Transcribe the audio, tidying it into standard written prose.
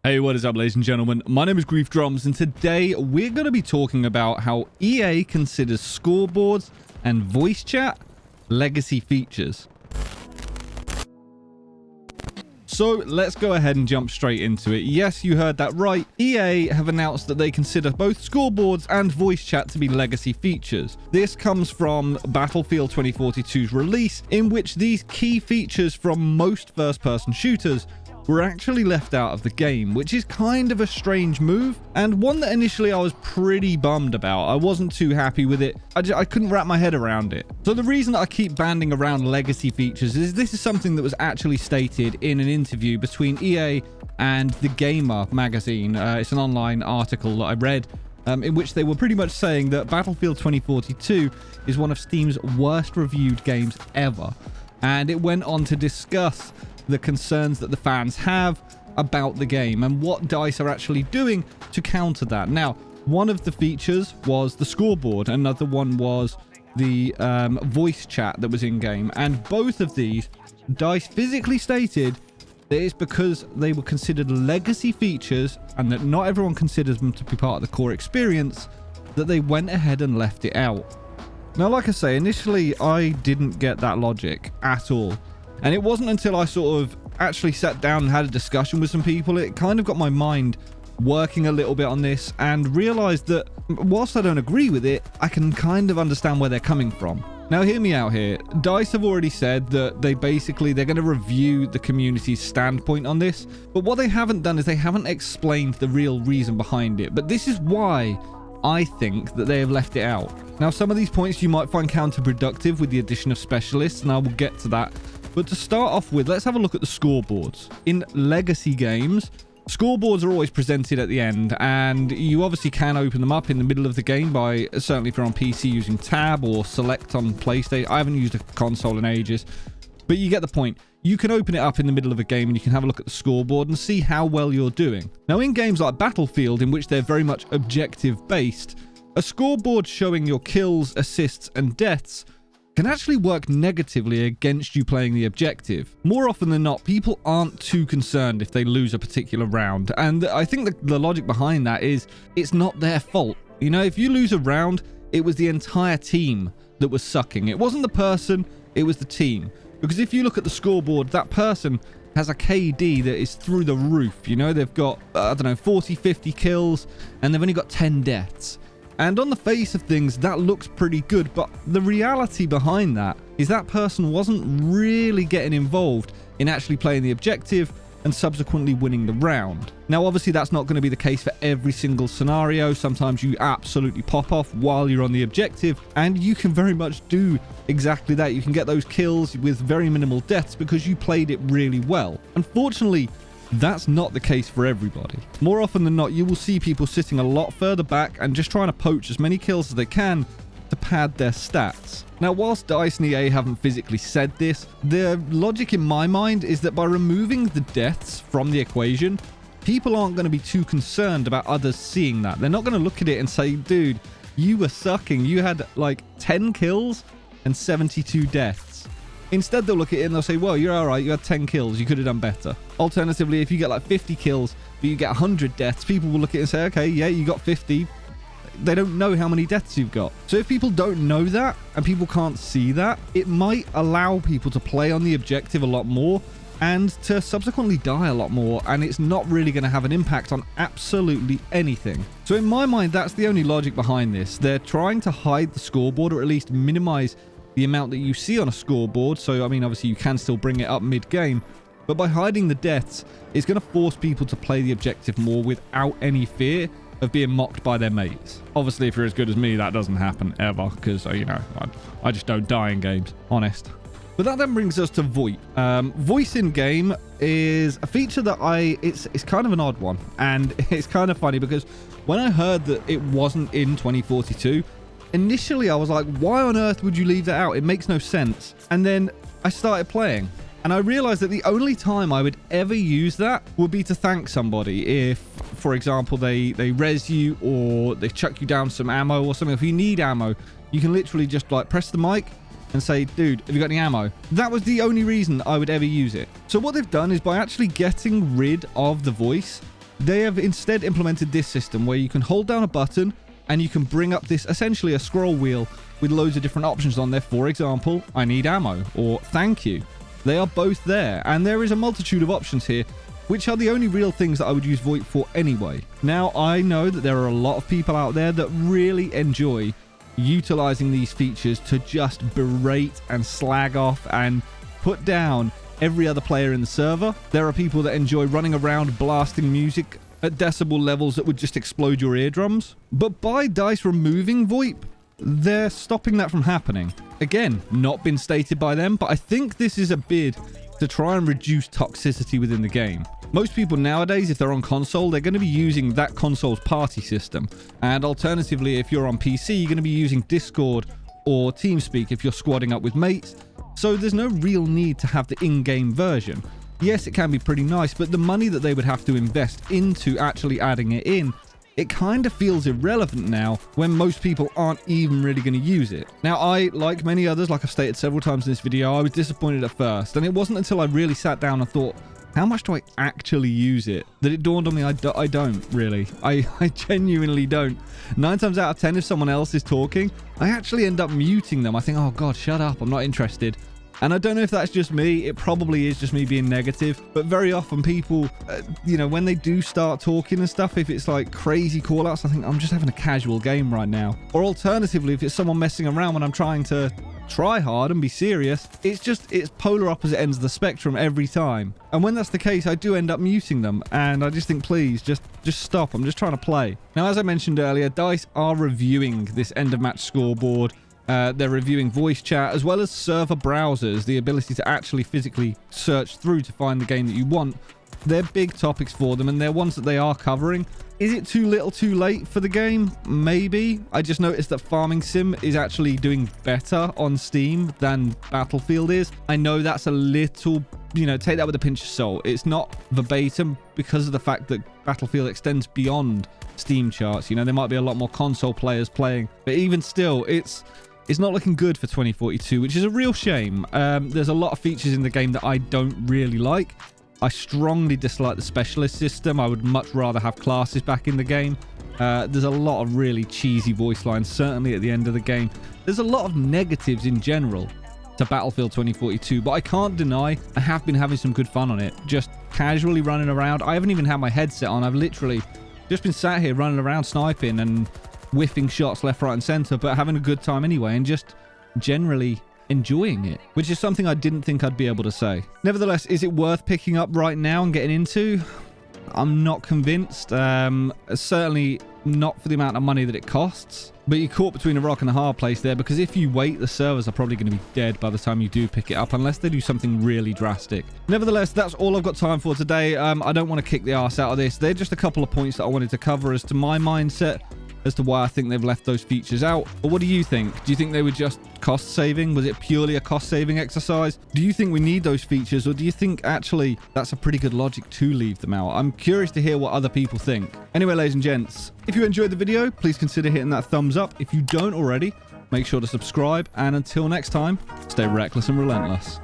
Hey, what is up, ladies and gentlemen? My name is Griefdrums, and today we're going to be talking about how EA considers scoreboards and voice chat legacy features. So let's go ahead and jump straight into it. Yes, you heard that right. EA have announced that they consider both scoreboards and voice chat to be legacy features. This comes from Battlefield 2042's release, in which these key features from most first-person shooters were actually left out of the game, which is kind of a strange move, and one that initially I was pretty bummed about. I wasn't too happy with it. I couldn't wrap my head around it. So the reason that I keep banding around legacy features is this is something that was actually stated in an interview between EA and The Gamer magazine. It's an online article that I read, in which they were pretty much saying that Battlefield 2042 is one of Steam's worst reviewed games ever. And it went on to discuss the concerns that the fans have about the game and what DICE are actually doing to counter that. Now, one of the features was the scoreboard, another one was the voice chat that was in game, and both of these DICE physically stated that it's because they were considered legacy features and that not everyone considers them to be part of the core experience, that they went ahead and left it out. Now, like I say, initially I didn't get that logic at all. And it wasn't until I sort of actually sat down and had a discussion with some people, it kind of got my mind working a little bit on this and realized that whilst I don't agree with it, I can kind of understand where they're coming from. Now, hear me out here. DICE have already said that they're going to review the community's standpoint on this, but what they haven't done is they haven't explained the real reason behind it. But this is why I think that they have left it out. Now, some of these points you might find counterproductive with the addition of specialists, and I will get to that. But to start off with, let's have a look at the scoreboards. In legacy games, scoreboards are always presented at the end, and you obviously can open them up in the middle of the game by, certainly if you're on PC, using tab or select on PlayStation. I haven't used a console in ages, but you get the point. You can open it up in the middle of a game and you can have a look at the scoreboard and see how well you're doing. Now, in games like Battlefield, in which they're very much objective based, a scoreboard showing your kills, assists, and deaths can actually work negatively against you playing the objective. More often than not, people aren't too concerned if they lose a particular round, and I think the logic behind that is it's not their fault. You know, if you lose a round, it was the entire team that was sucking. It wasn't the person, it was the team. Because if you look at the scoreboard, that person has a KD that is through the roof. You know, they've got, 40, 50 kills, and they've only got 10 deaths. And on the face of things, that looks pretty good, but the reality behind that is that person wasn't really getting involved in actually playing the objective and subsequently winning the round. Now, obviously, that's not going to be the case for every single scenario. Sometimes you absolutely pop off while you're on the objective, and you can very much do exactly that. You can get those kills with very minimal deaths because you played it really well. Unfortunately, that's not the case for everybody. More often than not, you will see people sitting a lot further back and just trying to poach as many kills as they can to pad their stats. Now, whilst DICE and EA haven't physically said this, the logic in my mind is that by removing the deaths from the equation, people aren't going to be too concerned about others seeing that. They're not going to look at it and say, dude, you were sucking. You had like 10 kills and 72 deaths. Instead, they'll look at it and they'll say, well, you're all right. You had 10 kills. You could have done better. Alternatively, if you get like 50 kills, but you get 100 deaths, people will look at it and say, okay, yeah, you got 50. They don't know how many deaths you've got. So if people don't know that and people can't see that, it might allow people to play on the objective a lot more and to subsequently die a lot more, and it's not really going to have an impact on absolutely anything. So in my mind, that's the only logic behind this. They're trying to hide the scoreboard, or at least minimize the amount that you see on a scoreboard. So, I mean, obviously you can still bring it up mid-game, but by hiding the deaths, it's going to force people to play the objective more without any fear of being mocked by their mates. Obviously, if you're as good as me, that doesn't happen ever, because, you know, I just don't die in games, honest. But that then brings us to VoIP. Voice in game is a feature that it's kind of an odd one, and it's kind of funny because when I heard that it wasn't in 2042, initially I was like, why on earth would you leave that out? It makes no sense. And then I started playing, and I realized that the only time I would ever use that would be to thank somebody. If, for example, they res you or they chuck you down some ammo or something. If you need ammo, you can literally just like press the mic and say, dude, have you got any ammo? That was the only reason I would ever use it. So what they've done is by actually getting rid of the voice, They have instead implemented this system where you can hold down a button and you can bring up this essentially a scroll wheel with loads of different options on there. For example, I need ammo or thank you. They are both there, and there is a multitude of options here, which are the only real things that I would use VoIP for anyway. Now, I know that there are a lot of people out there that really enjoy utilizing these features to just berate and slag off and put down every other player in the server. There are people that enjoy running around blasting music at decibel levels that would just explode your eardrums. But by DICE removing VoIP, they're stopping that from happening. Again, not been stated by them, but I think this is a bid to try and reduce toxicity within the game. Most people nowadays, if they're on console, they're going to be using that console's party system. And alternatively, if you're on PC, you're going to be using Discord or TeamSpeak if you're squadding up with mates. So there's no real need to have the in-game version. Yes, it can be pretty nice, but the money that they would have to invest into actually adding it in, it kind of feels irrelevant now when most people aren't even really going to use it. Now, I, like many others, like I've stated several times in this video, I was disappointed at first, and it wasn't until I really sat down and thought, how much do I actually use it, that it dawned on me I don't really. I genuinely don't. 9 times out of 10, if someone else is talking, I actually end up muting them. I think, oh God, shut up, I'm not interested. And I don't know if that's just me. It probably is just me being negative. But very often people, when they do start talking and stuff, if it's like crazy call-outs, I think I'm just having a casual game right now. Or alternatively, if it's someone messing around when I'm trying to try hard and be serious, it's polar opposite ends of the spectrum every time. And when that's the case, I do end up muting them. And I just think, please, just stop. I'm just trying to play. Now, as I mentioned earlier, DICE are reviewing this end of match scoreboard. They're reviewing voice chat as well as server browsers, the ability to actually physically search through to find the game that you want. They're big topics for them, and they're ones that they are covering. Is it too little too late for the game? Maybe. I just noticed that Farming Sim is actually doing better on Steam than Battlefield is. I know that's a little, take that with a pinch of salt. It's not verbatim because of the fact that Battlefield extends beyond Steam charts. There might be a lot more console players playing, but even still, it's not looking good for 2042, which is a real shame. There's a lot of features in the game that I don't really like. I strongly dislike the specialist system. I would much rather have classes back in the game. There's a lot of really cheesy voice lines, certainly at the end of the game. There's a lot of negatives in general to Battlefield 2042, but I can't deny I have been having some good fun on it. Just casually running around. I haven't even had my headset on. I've literally just been sat here running around sniping and whiffing shots left, right, and center, but having a good time anyway, and just generally enjoying it, which is something I didn't think I'd be able to say. Nevertheless, is it worth picking up right now and getting into? I'm not convinced. Certainly not for the amount of money that it costs, but you're caught between a rock and a hard place there, because if you wait, the servers are probably going to be dead by the time you do pick it up, unless they do something really drastic. Nevertheless, that's all I've got time for today. I don't want to kick the arse out of this. They're just a couple of points that I wanted to cover as to my mindset as to why I think they've left those features out. But what do you think? Do you think they were just cost saving? Was it purely a cost saving exercise? Do you think we need those features, or do you think actually that's a pretty good logic to leave them out? I'm curious to hear what other people think. Anyway, ladies and gents, if you enjoyed the video, please consider hitting that thumbs up. If you don't already, make sure to subscribe, and until next time, stay reckless and relentless.